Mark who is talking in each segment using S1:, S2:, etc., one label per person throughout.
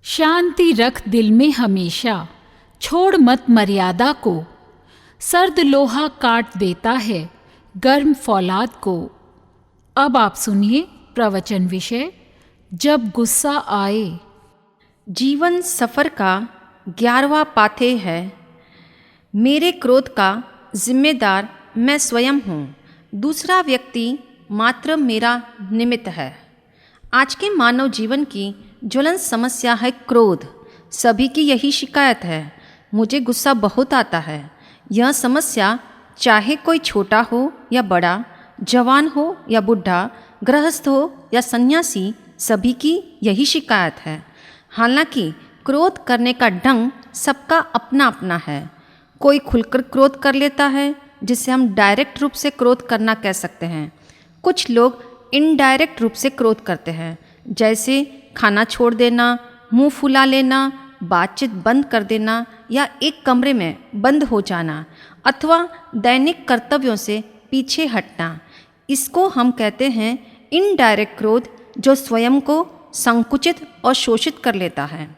S1: शांति रख दिल में हमेशा, छोड़ मत मर्यादा को। सर्द लोहा काट देता है गर्म फौलाद को। अब आप सुनिए प्रवचन विषय, जब गुस्सा आए।
S2: जीवन सफ़र का 11वां पाठ्य है। मेरे क्रोध का जिम्मेदार मैं स्वयं हूँ, दूसरा व्यक्ति मात्र मेरा निमित्त है। आज के मानव जीवन की ज्वलंत समस्या है क्रोध। सभी की यही शिकायत है, मुझे गुस्सा बहुत आता है। यह समस्या चाहे कोई छोटा हो या बड़ा, जवान हो या बूढ़ा, गृहस्थ हो या सन्यासी, सभी की यही शिकायत है। हालांकि क्रोध करने का ढंग सबका अपना अपना है। कोई खुलकर क्रोध कर लेता है, जिसे हम डायरेक्ट रूप से क्रोध करना कह सकते हैं। कुछ लोग इनडायरेक्ट रूप से क्रोध करते हैं, जैसे खाना छोड़ देना, मुंह फुला लेना, बातचीत बंद कर देना या एक कमरे में बंद हो जाना, अथवा दैनिक कर्तव्यों से पीछे हटना। इसको हम कहते हैं इनडायरेक्ट क्रोध, जो स्वयं को संकुचित और शोषित कर लेता है।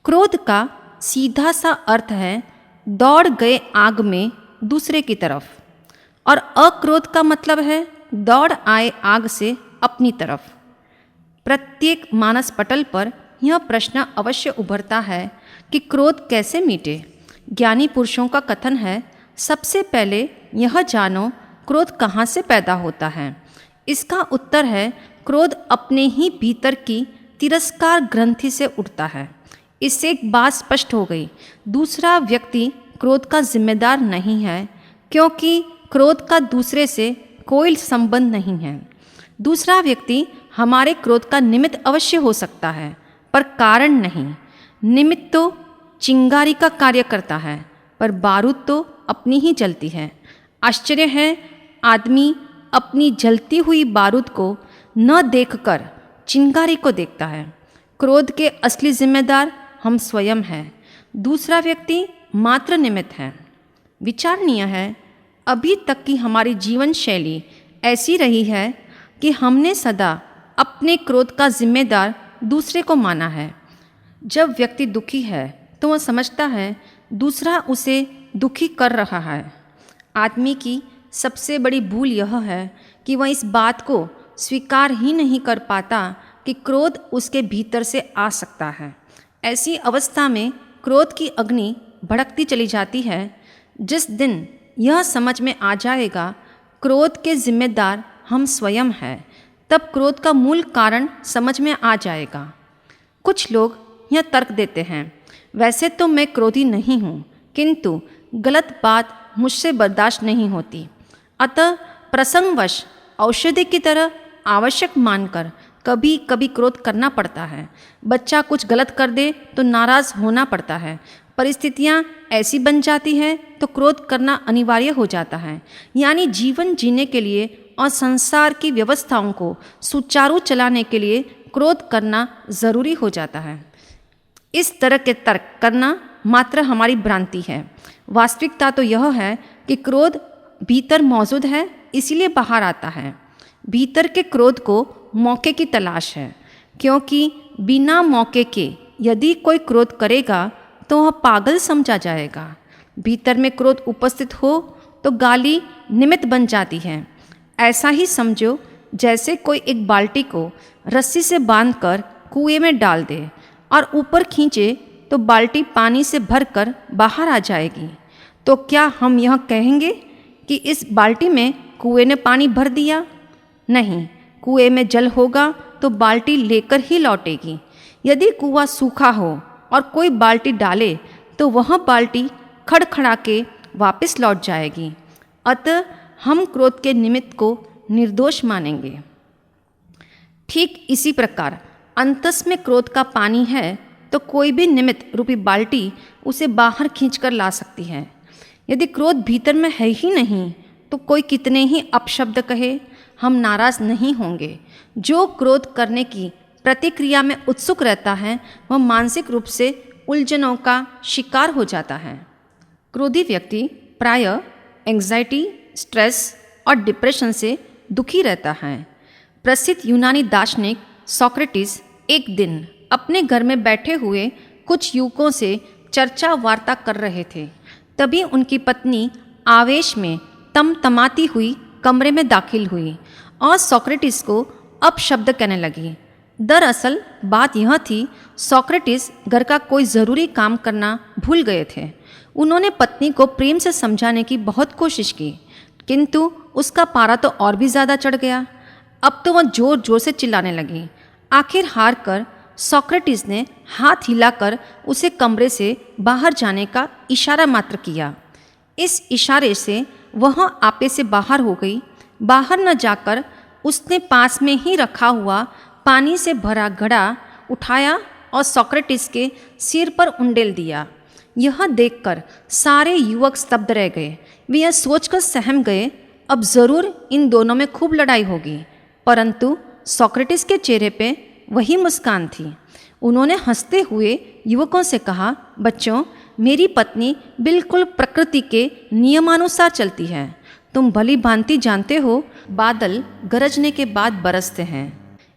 S2: क्रोध का सीधा सा अर्थ है दौड़ गए आग में दूसरे की तरफ, और अक्रोध का मतलब है दौड़ आए आग से अपनी तरफ। प्रत्येक मानस पटल पर यह प्रश्न अवश्य उभरता है कि क्रोध कैसे मीटे। ज्ञानी पुरुषों का कथन है, सबसे पहले यह जानो क्रोध कहाँ से पैदा होता है। इसका उत्तर है, क्रोध अपने ही भीतर की तिरस्कार ग्रंथि से उठता है। इससे एक बात स्पष्ट हो गई, दूसरा व्यक्ति क्रोध का जिम्मेदार नहीं है, क्योंकि क्रोध का दूसरे से कोई संबंध नहीं है। दूसरा व्यक्ति हमारे क्रोध का निमित्त अवश्य हो सकता है, पर कारण नहीं। निमित्त तो चिंगारी का कार्य करता है, पर बारूद तो अपनी ही जलती है। आश्चर्य है, आदमी अपनी जलती हुई बारूद को न देखकर चिंगारी को देखता है। क्रोध के असली जिम्मेदार हम स्वयं हैं, दूसरा व्यक्ति मात्र निमित्त है। विचारणीय है, अभी तक की हमारी जीवन शैली ऐसी रही है कि हमने सदा अपने क्रोध का जिम्मेदार दूसरे को माना है। जब व्यक्ति दुखी है तो वह समझता है दूसरा उसे दुखी कर रहा है। आदमी की सबसे बड़ी भूल यह है कि वह इस बात को स्वीकार ही नहीं कर पाता कि क्रोध उसके भीतर से आ सकता है। ऐसी अवस्था में क्रोध की अग्नि भड़कती चली जाती है। जिस दिन यह समझ में आ जाएगा क्रोध के जिम्मेदार हम स्वयं हैं, तब क्रोध का मूल कारण समझ में आ जाएगा। कुछ लोग यह तर्क देते हैं, वैसे तो मैं क्रोधी नहीं हूँ, किंतु गलत बात मुझसे बर्दाश्त नहीं होती, अतः प्रसंगवश औषधि की तरह आवश्यक मानकर कभी कभी क्रोध करना पड़ता है। बच्चा कुछ गलत कर दे तो नाराज होना पड़ता है। परिस्थितियाँ ऐसी बन जाती है तो क्रोध करना अनिवार्य हो जाता है। यानी जीवन जीने के लिए और संसार की व्यवस्थाओं को सुचारू चलाने के लिए क्रोध करना जरूरी हो जाता है। इस तरह के तर्क करना मात्र हमारी भ्रांति है। वास्तविकता तो यह है कि क्रोध भीतर मौजूद है, इसीलिए बाहर आता है। भीतर के क्रोध को मौके की तलाश है, क्योंकि बिना मौके के यदि कोई क्रोध करेगा तो वह पागल समझा जाएगा। भीतर में क्रोध उपस्थित हो तो गाली निमित्त बन जाती है। ऐसा ही समझो जैसे कोई एक बाल्टी को रस्सी से बांधकर कुएं में डाल दे और ऊपर खींचे तो बाल्टी पानी से भरकर बाहर आ जाएगी। तो क्या हम यह कहेंगे कि इस बाल्टी में कुएं ने पानी भर दिया? नहीं, कुएं में जल होगा तो बाल्टी लेकर ही लौटेगी। यदि कुआं सूखा हो और कोई बाल्टी डाले तो वह बाल्टी खड़खड़ा के वापस लौट जाएगी। अतः हम क्रोध के निमित्त को निर्दोष मानेंगे। ठीक इसी प्रकार अंतस में क्रोध का पानी है तो कोई भी निमित्त रूपी बाल्टी उसे बाहर खींचकर ला सकती है। यदि क्रोध भीतर में है ही नहीं तो कोई कितने ही अपशब्द कहे, हम नाराज नहीं होंगे। जो क्रोध करने की प्रतिक्रिया में उत्सुक रहता है वह मानसिक रूप से उलझनों का शिकार हो जाता है। क्रोधी व्यक्ति प्रायः एंग्जाइटी, स्ट्रेस और डिप्रेशन से दुखी रहता है। प्रसिद्ध यूनानी दार्शनिक सोक्रेटिस एक दिन अपने घर में बैठे हुए कुछ युवकों से चर्चा वार्ता कर रहे थे। तभी उनकी पत्नी आवेश में तमतमाती हुई कमरे में दाखिल हुई और सोक्रेटिस को अपशब्द कहने लगी। दरअसल बात यह थी, सोक्रेटिस घर का कोई ज़रूरी काम करना भूल गए थे। उन्होंने पत्नी को प्रेम से समझाने की बहुत कोशिश की, किंतु उसका पारा तो और भी ज़्यादा चढ़ गया। अब तो वह जोर जोर से चिल्लाने लगी। आखिर हार कर सोक्रेटिस ने हाथ हिलाकर उसे कमरे से बाहर जाने का इशारा मात्र किया। इस इशारे से वह आपे से बाहर हो गई। बाहर न जाकर उसने पास में ही रखा हुआ पानी से भरा घड़ा उठाया और सोक्रेटिस के सिर पर उंडेल दिया। यह देखकर सारे युवक स्तब्ध रह गए। वे यह सोचकर सहम गए, अब जरूर इन दोनों में खूब लड़ाई होगी। परंतु सोक्रेटिस के चेहरे पे वही मुस्कान थी। उन्होंने हंसते हुए युवकों से कहा, बच्चों, मेरी पत्नी बिल्कुल प्रकृति के नियमानुसार चलती है। तुम भली भांति जानते हो, बादल गरजने के बाद बरसते हैं।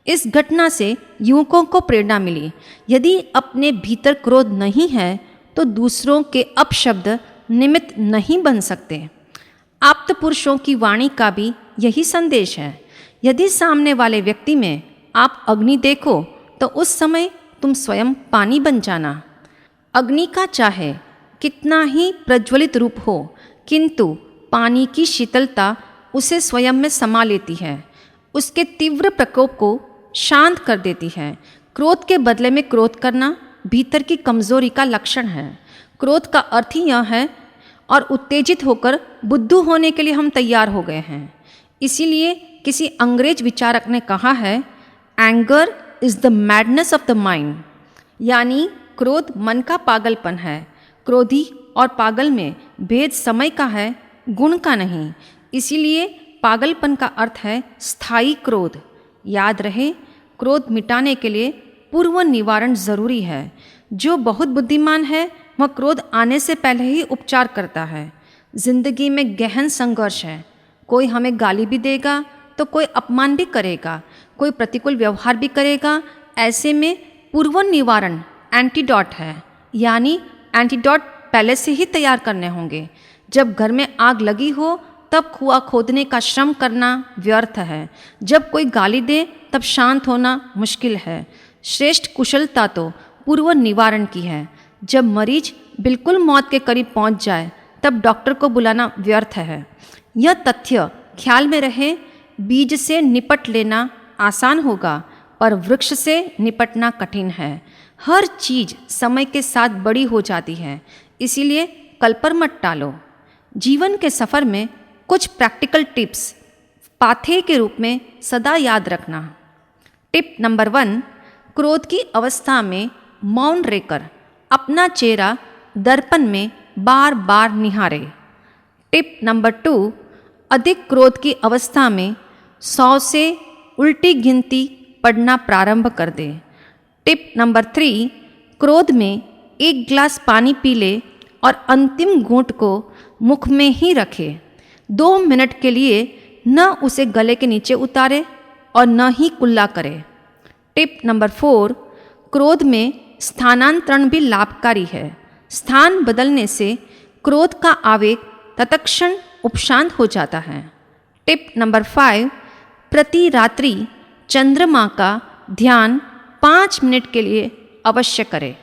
S2: इस घटना से युवकों को प्रेरणा मिली। यदि अपने भीतर क्रोध नहीं है तो दूसरों के अपशब्द निमित्त नहीं बन सकते। आप्त पुरुषों की वाणी का भी यही संदेश है। यदि सामने वाले व्यक्ति में आप अग्नि देखो तो उस समय तुम स्वयं पानी बन जाना। अग्नि का चाहे कितना ही प्रज्वलित रूप हो, किंतु पानी की शीतलता उसे स्वयं में समा लेती है, उसके तीव्र प्रकोप को शांत कर देती है। क्रोध के बदले में क्रोध करना भीतर की कमजोरी का लक्षण है। क्रोध का अर्थ ही यह है, और उत्तेजित होकर बुद्धू होने के लिए हम तैयार हो गए हैं। इसीलिए किसी अंग्रेज विचारक ने कहा है, anger is the madness of the mind, यानी क्रोध मन का पागलपन है। क्रोधी और पागल में भेद समय का है, गुण का नहीं। इसीलिए पागलपन का अर्थ है स्थायी क्रोध। याद रहे, क्रोध मिटाने के लिए पूर्व निवारण जरूरी है। जो बहुत बुद्धिमान है वह क्रोध आने से पहले ही उपचार करता है। जिंदगी में गहन संघर्ष है। कोई हमें गाली भी देगा तो कोई अपमान भी करेगा, कोई प्रतिकूल व्यवहार भी करेगा। ऐसे में पूर्व निवारण एंटीडोट है, यानी एंटीडोट पहले से ही तैयार करने होंगे। जब घर में आग लगी हो तब कुआं खोदने का श्रम करना व्यर्थ है। जब कोई गाली दे तब शांत होना मुश्किल है। श्रेष्ठ कुशलता तो पूर्व निवारण की है। जब मरीज बिल्कुल मौत के करीब पहुंच जाए तब डॉक्टर को बुलाना व्यर्थ है। यह तथ्य ख्याल में रहे, बीज से निपट लेना आसान होगा पर वृक्ष से निपटना कठिन है। हर चीज समय के साथ बड़ी हो जाती है, इसीलिए कल पर मत टालो। जीवन के सफ़र में कुछ प्रैक्टिकल टिप्स पाथेय के रूप में सदा याद रखना। टिप नंबर 1, क्रोध की अवस्था में मौन रहकर अपना चेहरा दर्पण में बार बार निहारे। टिप नंबर 2, अधिक क्रोध की अवस्था में 100 से उल्टी गिनती पढ़ना प्रारंभ कर दे। टिप नंबर 3, क्रोध में 1 गिलास पानी पी ले और अंतिम घूंट को मुख में ही रखे। 2 मिनट के लिए न उसे गले के नीचे उतारे और न ही कुल्ला करे। टिप नंबर 4, क्रोध में स्थानांतरण भी लाभकारी है। स्थान बदलने से क्रोध का आवेग तत्क्षण उपशांत हो जाता है। टिप नंबर 5, प्रति रात्रि चंद्रमा का ध्यान 5 मिनट के लिए अवश्य करें।